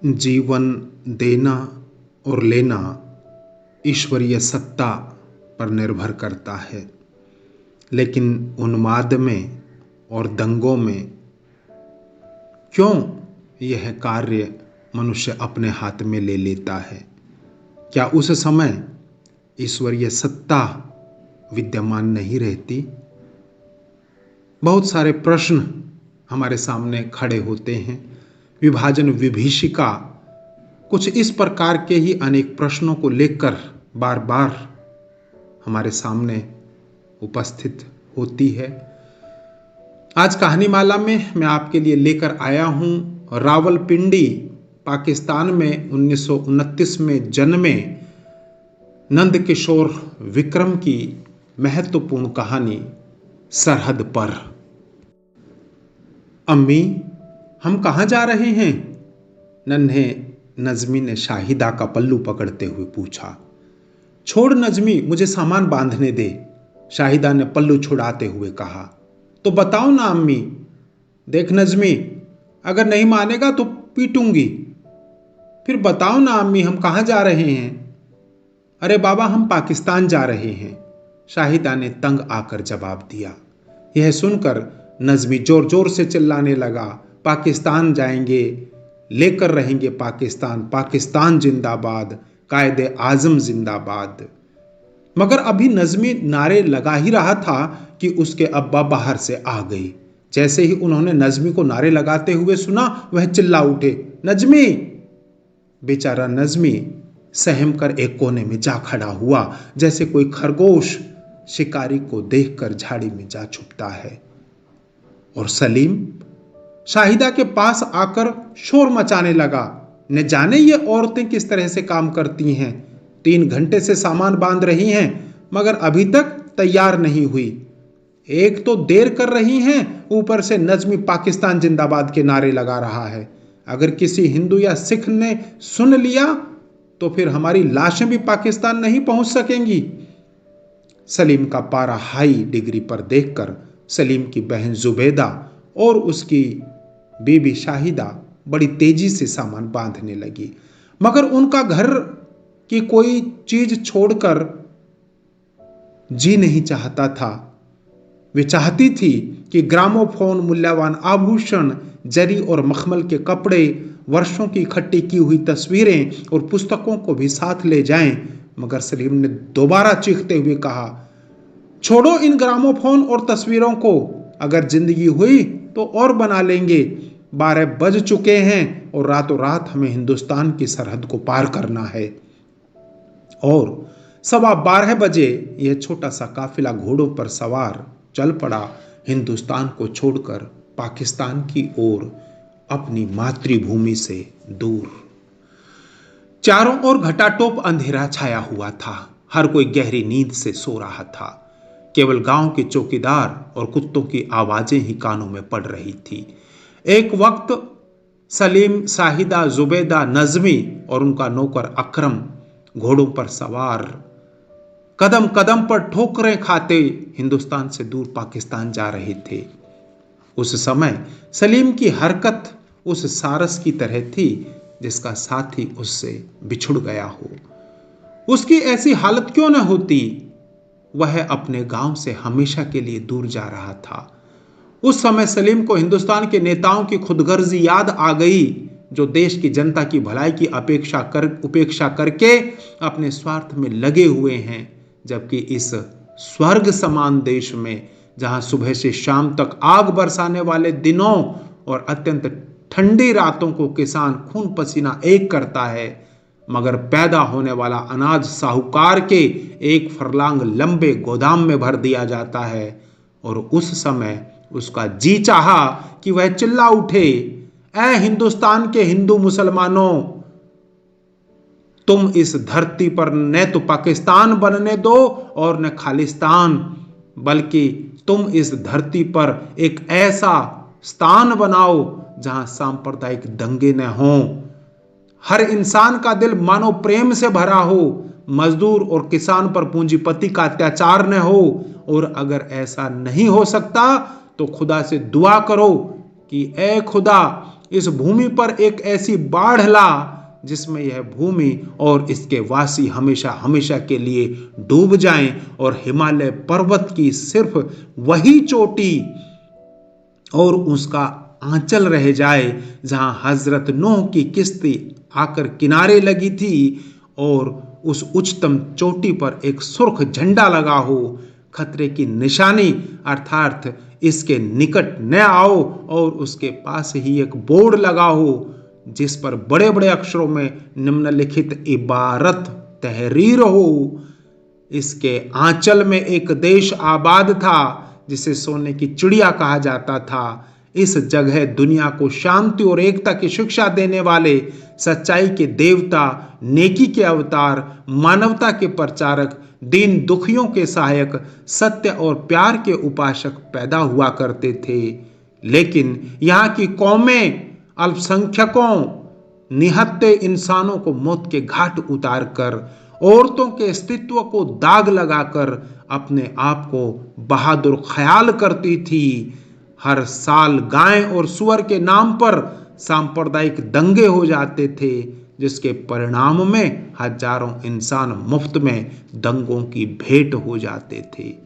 जीवन देना और लेना ईश्वरीय सत्ता पर निर्भर करता है, लेकिन उन्माद में और दंगों में क्यों यह कार्य मनुष्य अपने हाथ में ले लेता है? क्या उस समय ईश्वरीय सत्ता विद्यमान नहीं रहती? बहुत सारे प्रश्न हमारे सामने खड़े होते हैं। विभाजन विभीषिका कुछ इस प्रकार के ही अनेक प्रश्नों को लेकर बार बार हमारे सामने उपस्थित होती है। आज कहानीमाला में मैं आपके लिए लेकर आया हूं रावलपिंडी पाकिस्तान में 1929 में जन्मे नंद किशोर विक्रम की महत्वपूर्ण कहानी सरहद पर। अम्मी, हम कहाँ जा रहे हैं? नन्हे नज़मी ने शाहिदा का पल्लू पकड़ते हुए पूछा। छोड़ नज़मी, मुझे सामान बांधने दे, शाहिदा ने पल्लू छुड़ाते हुए कहा। तो बताओ ना अम्मी। देख नज़मी, अगर नहीं मानेगा तो पीटूंगी। फिर बताओ ना अम्मी, हम कहाँ जा रहे हैं? अरे बाबा, हम पाकिस्तान जा रहे हैं, शाहिदा ने तंग आकर जवाब दिया। यह सुनकर नज़मी जोर जोर से चिल्लाने लगा, पाकिस्तान जाएंगे, लेकर रहेंगे पाकिस्तान, पाकिस्तान जिंदाबाद, कायदे आजम जिंदाबाद। मगर अभी नज़मी नारे लगा ही रहा था कि उसके अब्बा बाहर से आ गई। जैसे ही उन्होंने नज़मी को नारे लगाते हुए सुना, वह चिल्ला उठे, नज़मी! बेचारा नज़मी सहम कर एक कोने में जा खड़ा हुआ, जैसे कोई खरगोश शिकारी को देखकर झाड़ी में जा छुपता है। और सलीम शाहिदा के पास आकर शोर मचाने लगा, न जाने ये औरतें किस तरह से काम करती हैं। 3 घंटे से सामान बांध रही हैं, मगर अभी तक तैयार नहीं हुई। एक तो देर कर रही हैं, ऊपर से नज़मी पाकिस्तान जिंदाबाद के नारे लगा रहा है। अगर किसी हिंदू या सिख ने सुन लिया तो फिर हमारी लाशें भी पाकिस्तान नहीं पहुंच सकेंगी। सलीम का पारा हाई डिग्री पर देखकर सलीम की बहन जुबैदा और उसकी बीबी शाहिदा बड़ी तेजी से सामान बांधने लगी, मगर उनका घर की कोई चीज छोड़कर जी नहीं चाहता था। वे चाहती थी कि ग्रामोफोन, मूल्यवान आभूषण, जरी और मखमल के कपड़े, वर्षों की इकट्ठी की हुई तस्वीरें और पुस्तकों को भी साथ ले जाएं। मगर सलीम ने दोबारा चीखते हुए कहा, छोड़ो इन ग्रामोफोन और तस्वीरों को, अगर जिंदगी हुई तो और बना लेंगे। 12 बज चुके हैं और रातों रात हमें हिंदुस्तान की सरहद को पार करना है। और 12:15 बजे यह छोटा सा काफिला घोड़ों पर सवार चल पड़ा हिंदुस्तान को छोड़कर पाकिस्तान की ओर, अपनी मातृभूमि से दूर। चारों ओर घटाटोप अंधेरा छाया हुआ था। हर कोई गहरी नींद से सो रहा था। केवल गांव के चौकीदार और कुत्तों की आवाजें ही कानों में पड़ रही थी। एक वक्त सलीम, शाहिदा, जुबैदा, नज़मी और उनका नौकर अकरम घोड़ों पर सवार कदम कदम पर ठोकरें खाते हिंदुस्तान से दूर पाकिस्तान जा रहे थे। उस समय सलीम की हरकत उस सारस की तरह थी जिसका साथी उससे बिछुड़ गया हो। उसकी ऐसी हालत क्यों न होती? वह अपने गांव से हमेशा के लिए दूर जा रहा था। उस समय सलीम को हिंदुस्तान के नेताओं की खुदगर्जी याद आ गई, जो देश की जनता की भलाई की उपेक्षा करके अपने स्वार्थ में लगे हुए हैं। जबकि इस स्वर्ग समान देश में, जहां सुबह से शाम तक आग बरसाने वाले दिनों और अत्यंत ठंडी रातों को किसान खून पसीना एक करता है, मगर पैदा होने वाला अनाज साहूकार के 1 फरलांग लंबे गोदाम में भर दिया जाता है। और उस समय उसका जी चाहा कि वह चिल्ला उठे, ऐ हिंदुस्तान के हिंदू मुसलमानों, तुम इस धरती पर न तो पाकिस्तान बनने दो और न खालिस्तान, बल्कि तुम इस धरती पर एक ऐसा स्थान बनाओ जहां सांप्रदायिक दंगे न हों, हर इंसान का दिल मानव प्रेम से भरा हो, मजदूर और किसान पर पूंजीपति का अत्याचार न हो। और अगर ऐसा नहीं हो सकता तो खुदा से दुआ करो कि ऐ खुदा, इस भूमि पर एक ऐसी बाढ़ ला जिसमें यह भूमि और इसके वासी हमेशा हमेशा के लिए डूब जाएं और हिमालय पर्वत की सिर्फ वही चोटी और उसका आंचल रह जाए जहां हजरत नूह की किश्ती आकर किनारे लगी थी और उस उच्चतम चोटी पर एक सुर्ख झंडा लगा हो। खतरे की निशानी अर्थात इसके निकट न आओ और उसके पास ही एक बोर्ड लगा हो जिस पर बड़े बड़े अक्षरों में निम्नलिखित इबारत तहरीर हो। इसके आंचल में एक देश आबाद था जिसे सोने की चिड़िया कहा जाता था। इस जगह दुनिया को शांति और एकता की शिक्षा देने वाले, सच्चाई के देवता, नेकी के अवतार, मानवता के प्रचारक, दीन दुखियों के सहायक, सत्य और प्यार के उपासक पैदा हुआ करते थे। लेकिन यहाँ की कौमें अल्पसंख्यकों, निहत्थे इंसानों को मौत के घाट उतार कर, औरतों के अस्तित्व को दाग लगाकर अपने आप को बहादुर ख्याल करती थी। हर साल गाय और सुअर के नाम पर सांप्रदायिक दंगे हो जाते थे जिसके परिणाम में हजारों इंसान मुफ्त में दंगों की भेंट हो जाते थे।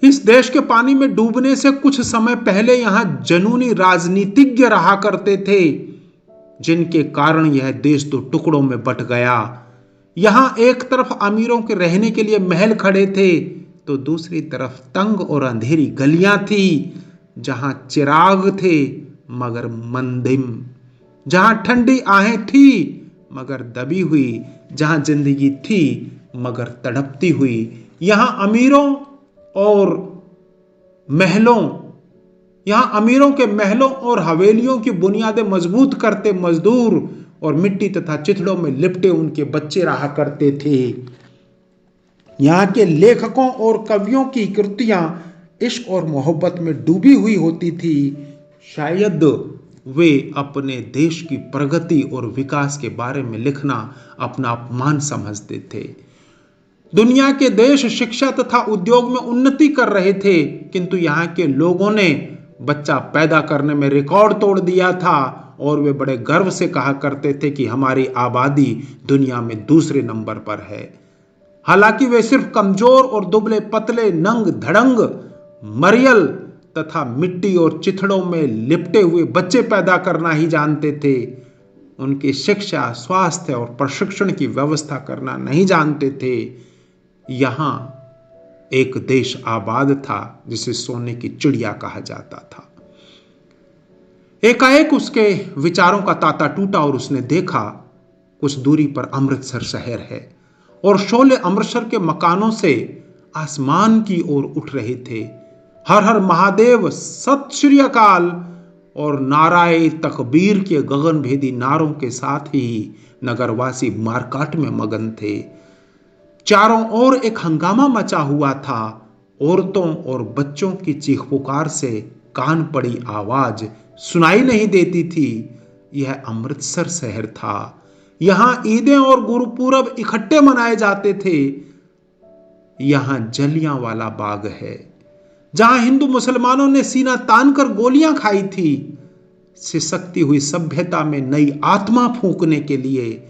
इस देश के पानी में डूबने से कुछ समय पहले यहां जनूनी राजनीतिज्ञ रहा करते थे जिनके कारण यह देश तो टुकड़ों में बट गया। यहां एक तरफ अमीरों के रहने के लिए महल खड़े थे तो दूसरी तरफ तंग और अंधेरी गलियां थी जहां चिराग थे मगर मंदिम, जहां ठंडी आहें थी मगर दबी हुई, जहां जिंदगी थी मगर तड़पती हुई। यहां अमीरों के महलों और हवेलियों की बुनियादें मजबूत करते मजदूर और मिट्टी तथा चिथड़ों में लिपटे उनके बच्चे रहा करते थे। यहाँ के लेखकों और कवियों की कृतियां इश्क और मोहब्बत में डूबी हुई होती थी। शायद वे अपने देश की प्रगति और विकास के बारे में लिखना अपना अपमान समझते थे। दुनिया के देश शिक्षा तथा उद्योग में उन्नति कर रहे थे किंतु यहाँ के लोगों ने बच्चा पैदा करने में रिकॉर्ड तोड़ दिया था और वे बड़े गर्व से कहा करते थे कि हमारी आबादी दुनिया में दूसरे नंबर पर है। हालांकि वे सिर्फ कमजोर और दुबले पतले, नंग धड़ंग, मरियल तथा मिट्टी और चिथड़ों में लिपटे हुए बच्चे पैदा करना ही जानते थे। उनकी शिक्षा, स्वास्थ्य और प्रशिक्षण की व्यवस्था करना नहीं जानते थे। यहां एक देश आबाद था जिसे सोने की चिड़िया कहा जाता था। एकाएक उसके विचारों का तांता टूटा और उसने देखा कुछ दूरी पर अमृतसर शहर है और शोले अमृतसर के मकानों से आसमान की ओर उठ रहे थे। हर हर महादेव, सत श्री अकाल और नाराए तकबीर के गगनभेदी नारों के साथ ही नगरवासी मारकाट में मगन थे। चारों ओर एक हंगामा मचा हुआ था। औरतों और बच्चों की चीख पुकार से कान पड़ी आवाज सुनाई नहीं देती थी। यह अमृतसर शहर था। यहां ईदें और गुरुपूरब इकट्ठे मनाए जाते थे। यहां जलियांवाला बाग है जहां हिंदू मुसलमानों ने सीना तान कर गोलियां खाई थी। सिसकती हुई सभ्यता में नई आत्मा फूंकने के लिए,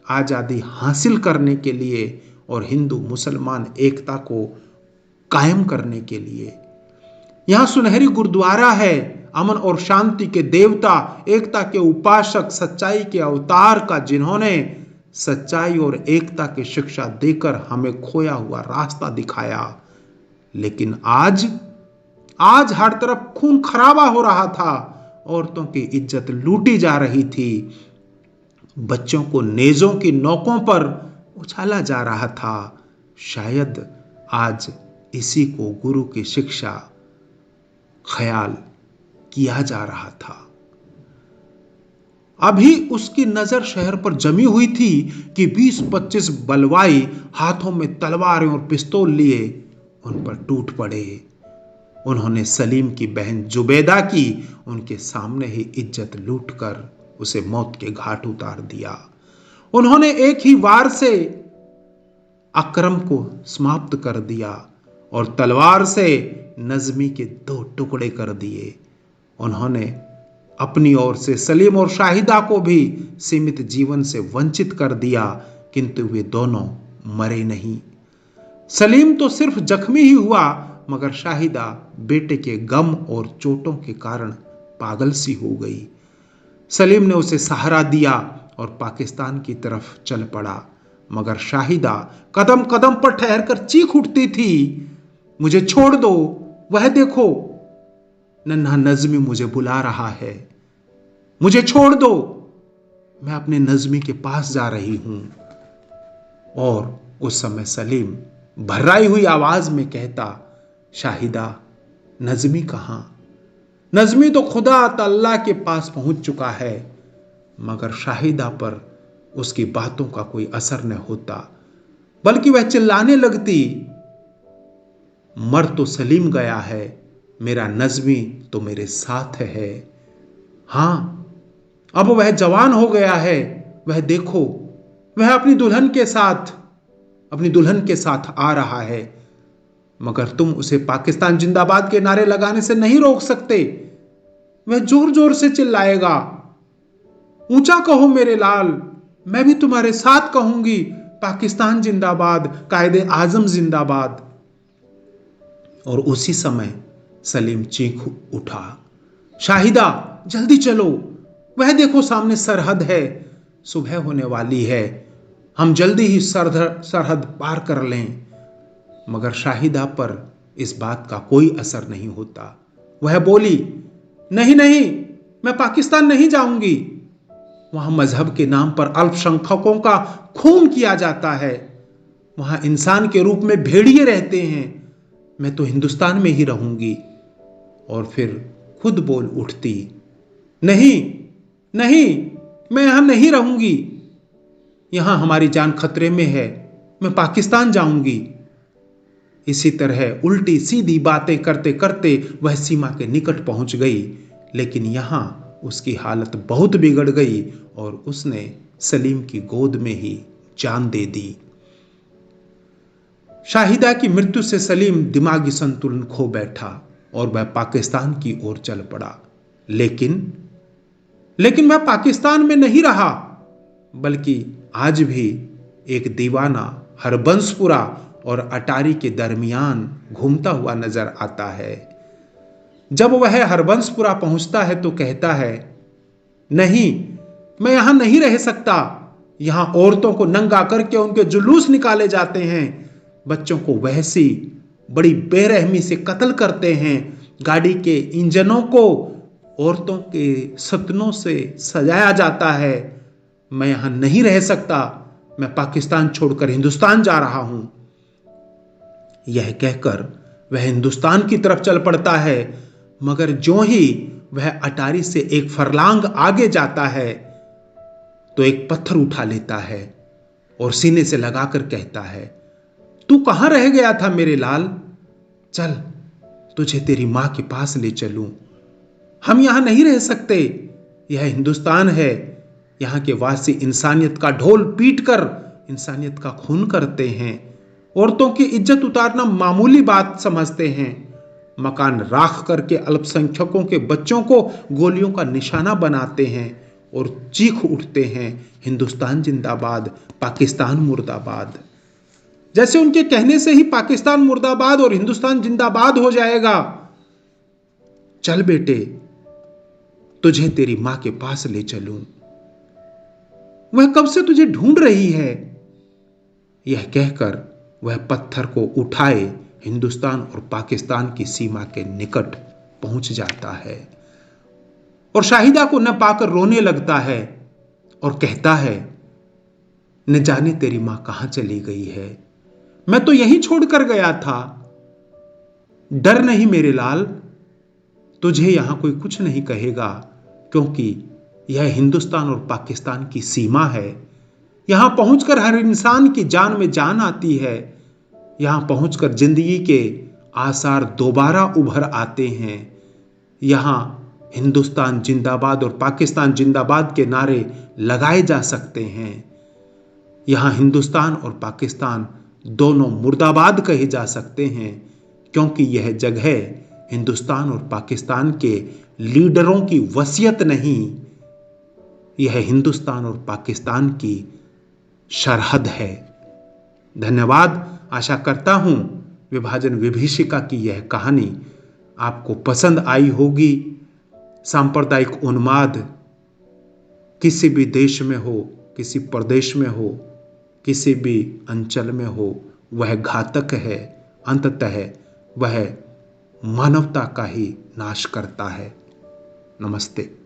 आजादी हासिल करने के लिए और हिंदू मुसलमान एकता को कायम करने के लिए। यहां सुनहरी गुरुद्वारा है, अमन और शांति के देवता, एकता के उपासक, सच्चाई के अवतार का जिन्होंने सच्चाई और एकता की शिक्षा देकर हमें खोया हुआ रास्ता दिखाया। लेकिन आज हर तरफ खून खराबा हो रहा था। औरतों की इज्जत लूटी जा रही थी। बच्चों को नेजों की नोकों पर उछाला जा रहा था। शायद आज इसी को गुरु की शिक्षा ख्याल किया जा रहा था। अभी उसकी नजर शहर पर जमी हुई थी कि 20-25 बलवाई हाथों में तलवारें और पिस्तौल लिए उन पर टूट पड़े। उन्होंने सलीम की बहन जुबैदा की उनके सामने ही इज्जत लूटकर उसे मौत के घाट उतार दिया। उन्होंने एक ही वार से अकरम को समाप्त कर दिया और तलवार से नज़मी के 2 टुकड़े कर दिए। उन्होंने अपनी ओर से सलीम और शाहिदा को भी सीमित जीवन से वंचित कर दिया, किंतु वे दोनों मरे नहीं। सलीम तो सिर्फ जख्मी ही हुआ, मगर शाहिदा बेटे के गम और चोटों के कारण पागल सी हो गई। सलीम ने उसे सहारा दिया और पाकिस्तान की तरफ चल पड़ा, मगर शाहिदा कदम कदम पर ठहरकर चीख उठती थी, मुझे छोड़ दो, वह देखो नन्हा नज़्मी मुझे बुला रहा है, मुझे छोड़ दो, मैं अपने नज़्मी के पास जा रही हूं। और उस समय सलीम भर्राई हुई आवाज में कहता, शाहिदा, नज़्मी कहां? नज़्मी तो खुदा अल्लाह के पास पहुंच चुका है। मगर शाहिदा पर उसकी बातों का कोई असर न होता, बल्कि वह चिल्लाने लगती, मर तो सलीम गया है, मेरा नज़्मी तो मेरे साथ है। हां, अब वह जवान हो गया है, वह देखो, वह अपनी दुल्हन के साथ आ रहा है। मगर तुम उसे पाकिस्तान जिंदाबाद के नारे लगाने से नहीं रोक सकते। वह जोर जोर से चिल्लाएगा, ऊंचा कहो मेरे लाल, मैं भी तुम्हारे साथ कहूंगी, पाकिस्तान जिंदाबाद, कायदे आजम जिंदाबाद। और उसी समय सलीम चीख उठा, शाहिदा, जल्दी चलो, वह देखो सामने सरहद है, सुबह होने वाली है, हम जल्दी ही सरहद पार कर लें। मगर शाहिदा पर इस बात का कोई असर नहीं होता। वह बोली, नहीं नहीं, मैं पाकिस्तान नहीं जाऊंगी, वहां मजहब के नाम पर अल्पसंख्यकों का खून किया जाता है, वहां इंसान के रूप में भेड़िए रहते हैं, मैं तो हिंदुस्तान में ही रहूंगी। और फिर खुद बोल उठती, नहीं नहीं, मैं यहां नहीं रहूंगी, यहां हमारी जान खतरे में है, मैं पाकिस्तान जाऊंगी। इसी तरह उल्टी सीधी बातें करते करते वह सीमा के निकट पहुंच गई, लेकिन यहां उसकी हालत बहुत बिगड़ गई और उसने सलीम की गोद में ही जान दे दी। शाहिदा की मृत्यु से सलीम दिमागी संतुलन खो बैठा और वह पाकिस्तान की ओर चल पड़ा। लेकिन वह पाकिस्तान में नहीं रहा, बल्कि आज भी एक दीवाना हरबंसपुरा और अटारी के दरमियान घूमता हुआ नजर आता है। जब वह हरबंसपुरा पहुंचता है तो कहता है, नहीं, मैं यहां नहीं रह सकता, यहां औरतों को नंगा करके उनके जुलूस निकाले जाते हैं, बच्चों को वैसी बड़ी बेरहमी से कत्ल करते हैं, गाड़ी के इंजनों को औरतों के सतनों से सजाया जाता है, मैं यहां नहीं रह सकता, मैं पाकिस्तान छोड़कर हिंदुस्तान जा रहा हूं। यह कहकर वह हिंदुस्तान की तरफ चल पड़ता है, मगर ज्यों ही वह अटारी से एक फरलांग आगे जाता है तो एक पत्थर उठा लेता है और सीने से लगाकर कहता है, तू कहां रह गया था मेरे लाल? चल, तुझे तेरी मां के पास ले चलूं, हम यहां नहीं रह सकते, यह हिंदुस्तान है, यहां के वासी इंसानियत का ढोल पीटकर इंसानियत का खून करते हैं, औरतों की इज्जत उतारना मामूली बात समझते हैं, मकान राख करके अल्पसंख्यकों के बच्चों को गोलियों का निशाना बनाते हैं और चीख उठते हैं, हिंदुस्तान जिंदाबाद, पाकिस्तान मुर्दाबाद। जैसे उनके कहने से ही पाकिस्तान मुर्दाबाद और हिंदुस्तान जिंदाबाद हो जाएगा। चल बेटे, तुझे तेरी मां के पास ले चलूं, वह कब से तुझे ढूंढ रही है। यह कहकर वह पत्थर को उठाए हिंदुस्तान और पाकिस्तान की सीमा के निकट पहुंच जाता है और शाहिदा को न पाकर रोने लगता है और कहता है, न जाने तेरी मां कहां चली गई है, मैं तो यहीं छोड़कर गया था। डर नहीं मेरे लाल, तुझे यहां कोई कुछ नहीं कहेगा, क्योंकि यह हिंदुस्तान और पाकिस्तान की सीमा है। यहां पहुंचकर हर इंसान की जान में जान आती है, यहां पहुंचकर जिंदगी के आसार दोबारा उभर आते हैं। यहां हिंदुस्तान जिंदाबाद और पाकिस्तान जिंदाबाद के नारे लगाए जा सकते हैं। यहां हिंदुस्तान और पाकिस्तान दोनों मुर्दाबाद कहे जा सकते हैं, क्योंकि यह जगह हिंदुस्तान और पाकिस्तान के लीडरों की वसीयत नहीं, यह हिंदुस्तान और पाकिस्तान की सरहद है। धन्यवाद। आशा करता हूं विभाजन विभीषिका की यह कहानी आपको पसंद आई होगी। सांप्रदायिक उन्माद किसी भी देश में हो, किसी प्रदेश में हो, किसी भी अंचल में हो, वह घातक है। अंततः वह मानवता का ही नाश करता है। नमस्ते।